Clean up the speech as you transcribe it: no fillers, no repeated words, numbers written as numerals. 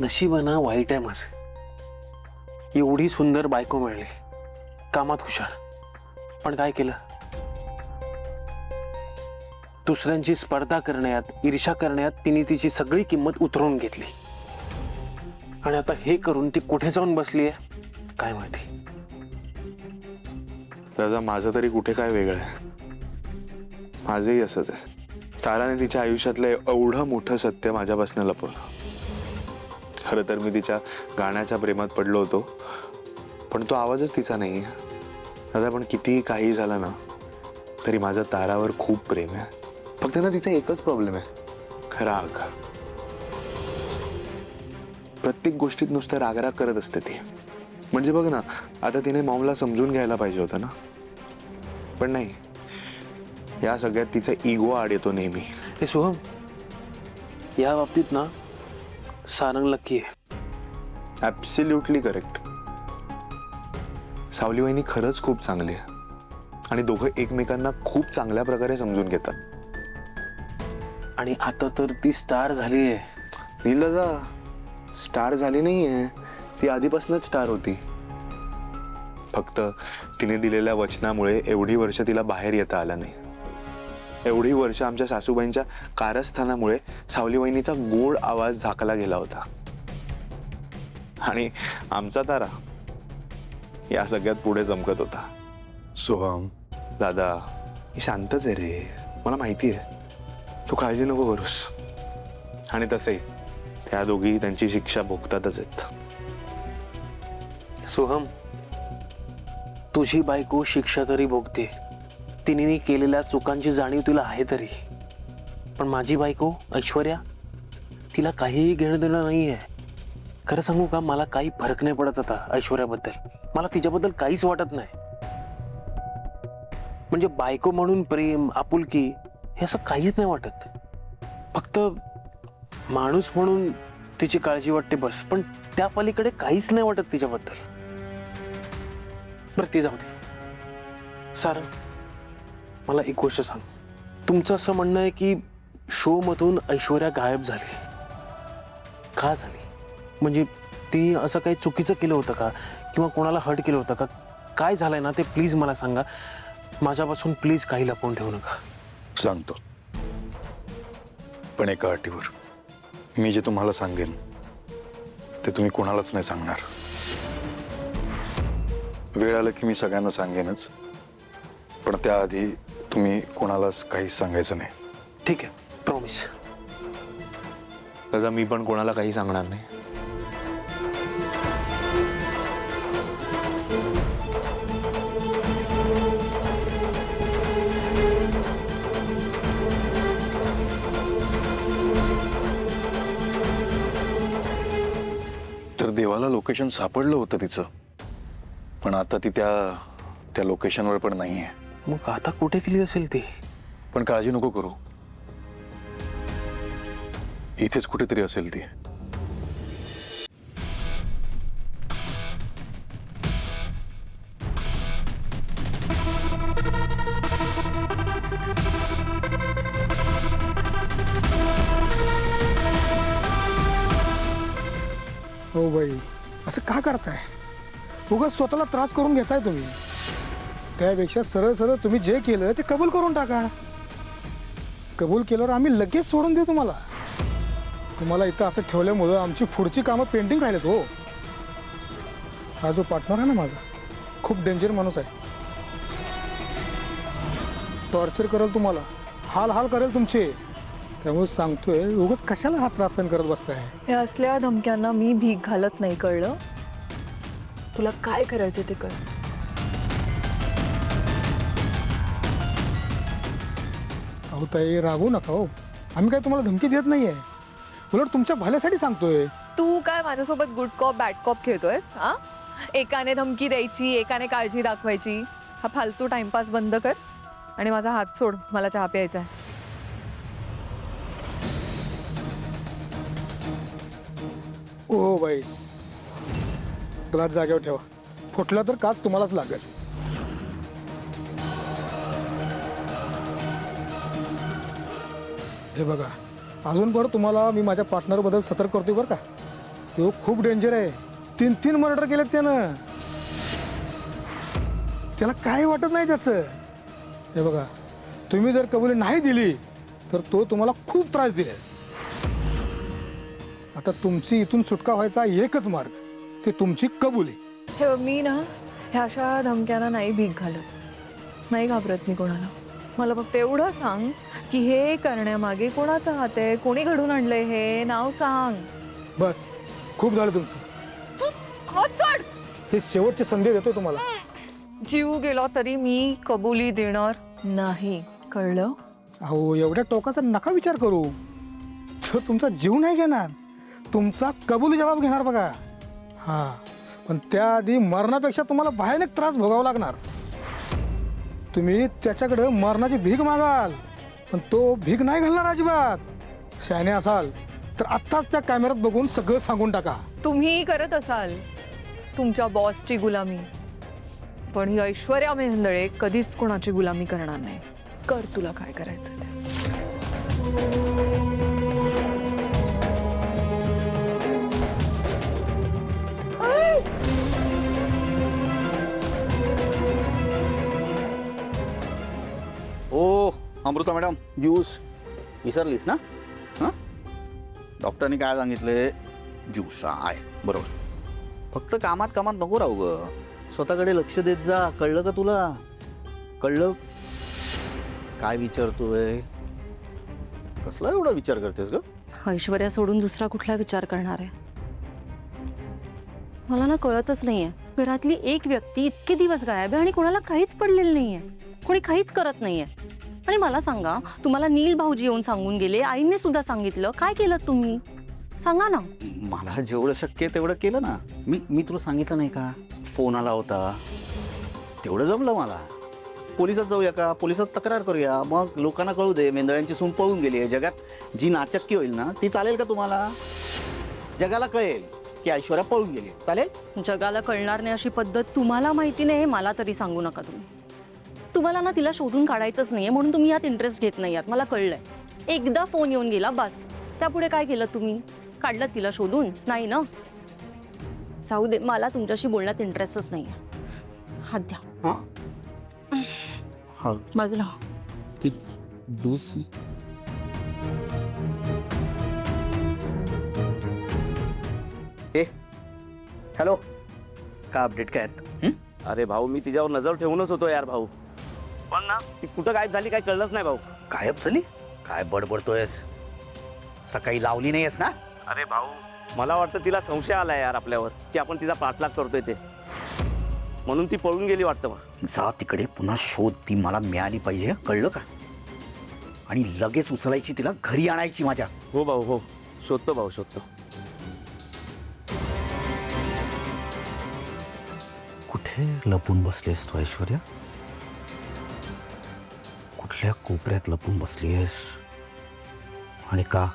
नशीब ना वाईट आहे माझं. एवढी सुंदर बायको मिळाली, कामात हुशार, पण काय केलं? दुसऱ्यांची स्पर्धा करण्यात, ईर्ष्या करण्यात तिने तिची सगळी किंमत उतरवून घेतली. आणि आता हे करून ती कुठे जाऊन बसली आहे काय माहिती. दादा माझं तरी कुठे काय वेगळं आहे. माझंही असंच आहे. ताराने तिच्या आयुष्यातलं एवढं मोठं सत्य माझ्यापासून लपवलं. खरं तर मी तिच्या गाण्याच्या प्रेमात पडलो होतो, पण तो आवाजच तिचा नाही आहे. दादा पण कितीही काही झालं ना तरी माझं तारावर खूप प्रेम आहे. फक्त ना तिचा एकच प्रॉब्लेम आहे, राग. प्रत्येक गोष्टीत नुसतं रागराग करत असते ती. म्हणजे बघ ना, आता तिने मॉमला समजून घ्यायला पाहिजे होतं ना, पण नाही. या सगळ्यात तिचा इगो आड येतो नेहमी. हे सोहम, या बाबतीत ना सारंग लकी आहे. Absolutely correct. सावली वहिनी खरंच खूप चांगली आहे आणि दोघं एकमेकांना खूप चांगल्या प्रकारे समजून घेतात. आणि आता तर ती स्टार झाली आहे. नीलदा स्टार झाली नाहीये, ती आधीपासूनच स्टार होती. फक्त तिने दिलेल्या वचनामुळे एवढी वर्ष तिला बाहेर येता आलं नाही. एवढी वर्ष आमच्या सासूबाईंच्या कारस्थानामुळे सावली वहिनीचा गोड आवाज झाकला गेला होता. आणि आमचा तारा या सगळ्यात पुढे चमकत होता. सोहम, दादा मी शांतच आहे रे, मला माहिती आहे. तू काळजी नको करूस. आणि तसंही त्या दोघी त्यांची शिक्षा भोगतातच आहेत. सोहम, तुझी बायको शिक्षा तरी भोगते, तिने केलेल्या चुकांची जाणीव तिला आहे तरी. पण माझी बायको ऐश्वर्या, तिला काहीही घेणं देणं नाही आहे. खरं सांगू का, मला काही फरक नाही पडत आता ऐश्वर्याबद्दल. मला तिच्याबद्दल काहीच वाटत नाही. म्हणजे बायको म्हणून प्रेम, आपुलकी हे असं काहीच नाही वाटत. फक्त माणूस म्हणून तिची काळजी वाटते बस. पण त्या पलीकडे काहीच नाही वाटत तिच्याबद्दल. बरं ते जाऊ दे. सारंग, मला एक गोष्ट सांग. तुमचं असं म्हणणं आहे की शो मधून ऐश्वर्या गायब झाली. का झाली? म्हणजे ती असं काही चुकीचं केलं होतं का, किंवा कोणाला हर्ट केलं होतं का? काय झालंय ना ते प्लीज मला सांगा. माझ्यापासून प्लीज काही लपवून ठेवू नका. सांगतो, पण एका अटीवर. मी जे तुम्हाला सांगेन ते तुम्ही कोणालाच नाही सांगणार. वेळ आलं की मी सगळ्यांना सांगेनच, पण त्याआधी तुम्ही कोणालाच काहीच सांगायचं नाही. ठीक आहे, प्रॉमिस. दादा मी पण कोणाला काही सांगणार नाही. तर देवाला लोकेशन सापडलं होतं तिचं, पण आता ती त्या लोकेशनवर पण नाही आहे. मग आता कुठे गेली असेल ती? पण काळजी नको करू, इथेच कुठेतरी असेल ती. हो बाई, असं का करताय? उगाच स्वतःला त्रास करून घेताय तुम्ही. त्यापेक्षा सरळ सरळ तुम्ही जे केलं ते कबूल करून टाका. कबूल केल्यावर आम्ही लगेच सोडून देऊ तुम्हाला. तुम्हाला इथं असं ठेवल्यामुळं आमची पुढची कामं पेंडिंग राहिलेत हो. हा जो पार्टनर आहे ना माझा, खूप डेंजर माणूस आहे. टॉर्चर करेल तुम्हाला, हाल हाल करेल तुमचे. त्यामुळे सांगतोय, उगाच कशाला हा त्रास सहन करत बसताय? हे असल्या धमक्यांना मी भीक घालत नाही, कळलं? तुला काय करायचं ते कर. अहो ताई, रागवू नका हो. आम्ही काय तुम्हाला धमकी देत नाहीये, उलट तुमच्या भल्यासाठी सांगतोय. तू काय माझ्यासोबत गुड कॉप बॅड कॉप खेळतोयस? हा, एकाने धमकी द्यायची, एकाने काळजी दाखवायची. हा फालतू टाइमपास बंद कर आणि माझा हात सोड. मला चहा प्यायचा आहे. ओ बाई, ग्लास जागेवर ठेवा. फुटला तर काच तुम्हालाच लागेल. हे बघा, अजून पण तुम्हाला मी माझ्या पार्टनरबद्दल सतर्क करतोय बरं का. तो खूप डेंजर आहे. 3 मर्डर केलेत त्यानं. त्याला काही वाटत नाही त्याचं. हे बघा, तुम्ही जर कबुली नाही दिली तर तो तुम्हाला खूप त्रास दिले. आता तुमची इथून सुटका व्हायचा एकच मार्ग, ते तुमची कबुली. हे बघ, मी ना ह्या अशा धमक्यांना नाही भीक घालत, नाही घाबरत मी कोणाला. मला फक्त एवढं सांग की हे करण्यामागे कोणाचा हात आहे, कोणी घडून आणलंय हे नाव सांग. बस, खूप झालं तुमचं. हे शेवटची संधी देतो तुम्हाला. जीव गेला तरी मी कबुली देणार नाही, कळलं? अहो, एवढ्या टोकाचा नका विचार करू. तो तुमचा जीव नाही घेणार, तुमचा कबुली जबाब घेणार बघा. हां, पण त्याआधी मरणापेक्षा तुम्हाला भयानक त्रास भोगावा लागणार. तुम्ही त्याच्याकडे मरणाची भीक मागाल, पण तो भीक नाही घालणार अजिबात. शहाणे असाल तर आत्ताच त्या कॅमेऱ्यात बघून सगळं सांगून टाका. तुम्ही करत असाल तुमच्या बॉसची गुलामी, पण ही ऐश्वर्या मेहंदळे कधीच कोणाची गुलामी करणार नाही. कर तुला काय करायचं ते. ओ अमृता मॅडम, ज्यूस विसरलीस ना? हां, डॉक्टरनी काय सांगितले? ज्यूस आहे बरोबर. फक्त कामात कामात नको राहू ग, स्वतःकडे लक्ष देत जा. कळलं का तुला? कळलं? काय विचारतोय? कसला एवढा विचार करतेस ग? ऐश्वर्या सोडून दुसरा कुठला विचार करणार आहे? मला ना कळतच नाहीये. घरातली एक व्यक्ती इतके दिवस गायब आहे आणि कोणाला काहीच पडलेलं नाहीये, कोणी काहीच करत नाहीये. आणि मला सांगा, तुम्हाला नील भाऊजी येऊन सांगून गेले, आईने सुद्धा सांगितलं, काय केलं तुम्ही? सांगा ना. मला जेवढं शक्य आहे तेवढं केलं ना. मी तुला सांगितलं नाही का, फोन आला होता, तेवढं जमलं मला. पोलिसात जाऊया का? पोलिसात तक्रार करूया, मग लोकांना कळू दे मेंदळ्यांची सून पळून गेली आहे. जगात जी नाचक्की होईल ना ती चालेल का तुम्हाला? जगाला कळेल की ऐश्वर्या पळून गेली, चालेल? जगाला कळणार नाही अशी पद्धत तुम्हाला माहिती नाही, मला तरी सांगू नका तुम्ही. तुम्हाला ना तिला शोधून काढायचंच नाहीये, म्हणून तुम्ही यात इंटरेस्ट घेत नाही आहात. मला कळलंय. एकदा फोन येऊन गेला बस, त्यापुढे काय केलं तुम्ही? काढलं तिला शोधून? नाही ना. जाऊ दे, मला तुमच्याशी बोलण्यात इंटरेस्टच नाहीये. हात द्या. हां हां, बाजूला. ती ज्यूस. ए हॅलो, काय अपडेट काय आहेत? अरे भाऊ, मी तिच्यावर नजर ठेवूनच होतो यार भाऊ, पण ना ती कुठं गायब झाली काय कळलंच नाही भाऊ. गायब झाली? काय बडबडतोयस? सकाळी लावली नाहीयेस ना? अरे भाऊ, मला वाटतं तिला संशय आलाय यार आपल्यावर, की आपण तिचा पाठलाग करतोय ते, म्हणून ती पळून गेली वाटतं. मग जा तिकडे, पुन्हा शोध. ती मला मिळाली पाहिजे, कळलं का? आणि लगेच उचलायची, तिला घरी आणायची माझ्या. हो भाऊ, हो, शोधतो भाऊ, शोधतो. कुठे लपून बसलीस तू ऐश्वर्या? कुठल्या कोपऱ्यात लपून बसलीस? आणि का?